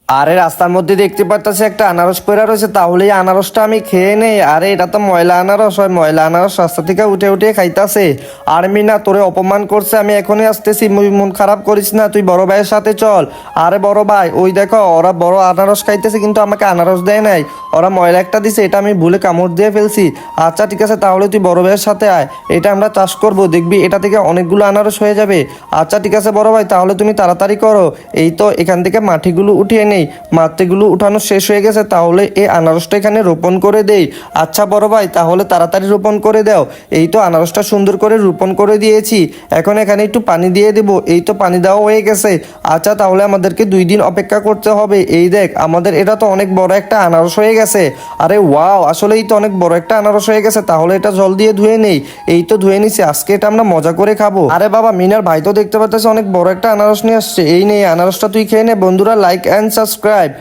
আরে রাস্তার মধ্যে দেখতে পারতেছি একটা আনারস পড়ে রয়েছে, তাহলে এই আনারসটা আমি খেয়ে নেই। আরে এটা তো ময়লা আনারস হয়, ময়লা আনারস রাস্তা থেকে উঠে উঠে খাইতাছে। আর মিনা তোরে অপমান করছে, আমি এখনই আসতেছি, মন খারাপ করিস না, তুই বড় ভাইয়ের সাথে চল। আরে বড় ভাই ওই দেখো ওরা বড় আনারস খাইতেছে, কিন্তু আমাকে আনারস দেয় নাই, ওরা ময়লা একটা দিছে, এটা আমি ভুলে কামড় দিয়ে ফেলছি। আচ্ছা ঠিক আছে, তাহলে তুই বড় ভাইয়ের সাথে আয়, এটা আমরা চাষ করব, দেখবি এটা থেকে অনেকগুলো আনারস হয়ে যাবে। আচ্ছা ঠিক আছে বড় ভাই, তাহলে তুমি তাড়াতাড়ি করো। এই তো এখান থেকে মাটিগুলো উঠিয়ে নেই, মাটিগুলো উঠানো শেষ হয়ে গেছে, তাহলে এই আনারসটা এখানে রোপণ করে দেই। আচ্ছা বড় ভাই, তাহলে তাড়াতাড়ি রোপণ করে দাও। এই তো আনারসটা সুন্দর করে রোপণ করে দিয়েছি, এখন এখানে একটু পানি দিয়ে দেবো। এই তো পানি দেওয়া হয়ে গেছে। আচ্ছা তাহলে আমাদেরকে 2 দিন অপেক্ষা করতে হবে। এই দেখ আমাদের এটা তো অনেক বড় একটা আনারস হয়ে গেছে। আরে ওয়াও, আসলেই তো অনেক বড় একটা আনারস হয়ে গেছে, তাহলে এটা জল দিয়ে ধুয়ে নেই। এই তো ধুয়ে নিছি, আজকে এটা আমরা মজা করে খাবো। আরে বাবা মিনার ভাই তো দেখতে পাচ্ছিস অনেক বড় একটা আনারস নিয়ে আসছে, এই নে আনারসটা তুই খেয়ে নে। বন্ধুরা লাইক অ্যান্ড সাবস্ক্রাইব।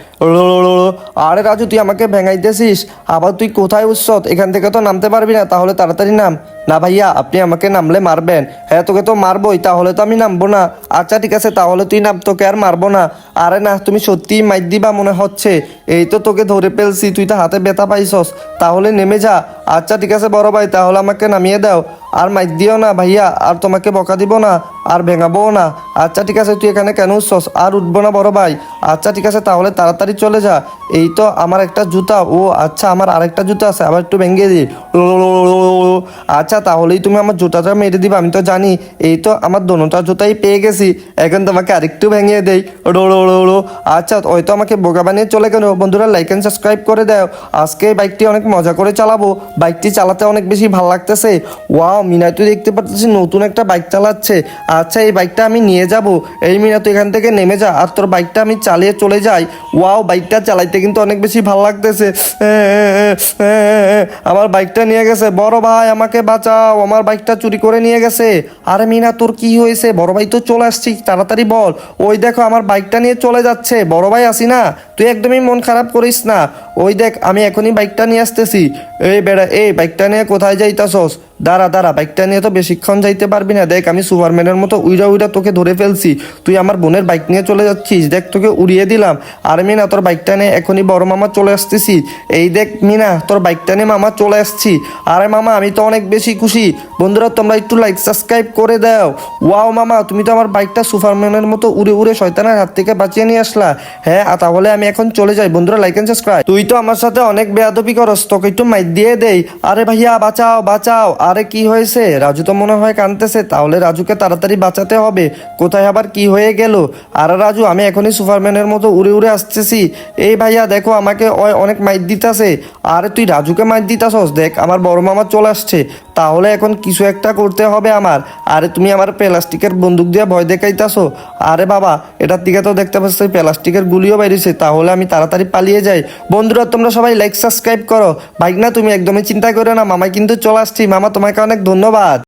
আরে রাজু তুই আমাকে ভেঙাইতেছিস, আবার তুই কোথায় উঠছত? এখান থেকে তো নামতে পারবি না, তাহলে তাড়াতাড়ি নাম। না ভাইয়া, আপনি আমাকে নামলে মারবেন। হ্যাঁ তোকে তো মারবই, তাহলে তো আমি নামবো না। আচ্ছা ঠিক আছে, তাহলে তুই নাম, তোকে আর মারবো না। আরে না, তুমি সত্যিই মাইর দিবা মনে হচ্ছে। এই তো তোকে ধরে ফেলছি, তুই তো হাতে ব্যথা পাইছস, তাহলে নেমে যা। আচ্ছা ঠিক আছে বড় ভাই, তাহলে আমাকে নামিয়ে দাও। আর মাইর দিও না ভাইয়া, আর তোমাকে বকা দিব না, আর ভেঙাবো না। আচ্ছা ঠিক আছে, তুই এখানে কেন উঠছস? আর উঠবো না বড় ভাই। আচ্ছা ঠিক আছে, তাহলে তাড়াতাড়ি চলে যা। এই তো আমার একটা জুতা, ও আচ্ছা আমার আরেকটা জুতা আছে, আবার একটু ভেঙে দিই। আচ্ছা তাহলেই তুমি আমার জুতাটা মেরে দিবা, আমি তো জানি। এই তো আমার দোনোটা জুতাই পেয়ে গেছি, এখন তোমাকে আরেকটু ভেঙে দেই। আচ্ছা ওই তো আমাকে বোকা বানিয়ে চলে গেল। বন্ধুরা লাইক অ্যান্ড সাবস্ক্রাইব করে দাও। আজকে এই বাইকটি অনেক মজা করে চালাবো, বাইকটি চালাতে অনেক বেশি ভালো লাগতেছে। ওয়াও মিনা, তুই দেখতে পাচ্ছিস নতুন একটা বাইক চালাচ্ছে। আচ্ছা এই বাইকটা আমি নিয়ে যাব। এই মিনা তুই এখান থেকে নেমে যা, আর তোর বাইকটা আমি চালিয়ে চলে যাই। ওয়াও বাইকটা চালাইতে কিন্তু অনেক বেশি ভালো লাগতেছে। আমার বাইকটা নিয়ে গেছে, বড় ভাই আমাকে বাঁচাও, আমার বাইকটা চুরি করে নিয়ে গেছে। আরে মিনা তোর কি হয়েছে? বড় ভাই তো চলে আসছি, তাড়াতাড়ি বল। ওই দেখো আমার বাইকটা নিয়ে চলে যাচ্ছে, বড় ভাই আসি না, তুই একদমই মন খারাপ করিস না। ওই দেখ আমি এখনই বাইকটা নিয়ে আসতেছি। এই বেড়া, এই বাইকটা নিয়ে কোথায় যাইতাছস? দাঁড়া দাঁড়া, বাইকটা নিয়ে তো বেশিক্ষণ যাইতে পারবি না, দেখ আমি সুপারম্যানের মতো উইরা উইরা তোকে ধরে ফেলছি। তুই আমার বোনের বাইক নিয়ে চলে যাচ্ছিস, দেখ তোকে উড়িয়ে দিলাম। আর মিনা তোর বাইকটা নিয়ে এখনই বড় মামা চলে আসতেছি। এই দেখ মিনা, তোর বাইকটা নিয়ে মামা চলে আসছি। আরে মামা আমি তো অনেক বেশি খুশি। বন্ধুরা তোমরা একটু লাইক সাবস্ক্রাইব করে দাও। ওয়াও মামা, তুমি তো আমার বাইকটা সুপারম্যানের মতো উড়ে উড়ে শয়তানের হাত থেকে বাঁচিয়ে নিয়ে আসলা। হ্যাঁ তাহলে আমি এখন চলে যাই। বন্ধুরা লাইক এন্ড সাবস্ক্রাইব। তুই তো আমার সাথে অনেক বেয়াদবি করস, তোকে একটু মাইর দিয়ে দেই। আরে ভাইয়া বাঁচাও বাঁচাও। আরে কি হয়েছে? রাজু তো মনে হয় কাঁদতেছে, তাহলে রাজুকে তাড়াতাড়ি বাঁচাতে হবে। কোথায় আবার কি হয়ে গেল? আরে রাজু আমি এখনই সুপারম্যানের মতো উড়ে উড়ে আসতেছি। এই ভাইয়া দেখো আমাকে অনেক মাইর দিতাছে। আরে তুই রাজুকে মাইর দিতাছস? দেখ আমার বড় মামা চলে আসছে, তাহলে এখন কিছু একটা করতে হবে আমার। আরে তুমি আমার প্লাস্টিকের বন্দুক দিয়ে ভয় দেখাইতাছো? আরে বাবা, এটার দিকে তো দেখতে পাচ্ছি প্লাস্টিকের গুলিও বেরিয়েছে, তাহলে আমি তাড়াতাড়ি পালিয়ে যাই। বন্ধুরা তোমরা সবাই লাইক সাবস্ক্রাইব করো। বাইক না তুমি একদমই চিন্তা করো না, মামাই কিন্তু চলে আসছি। মামা তোমাকে অনেক ধন্যবাদ।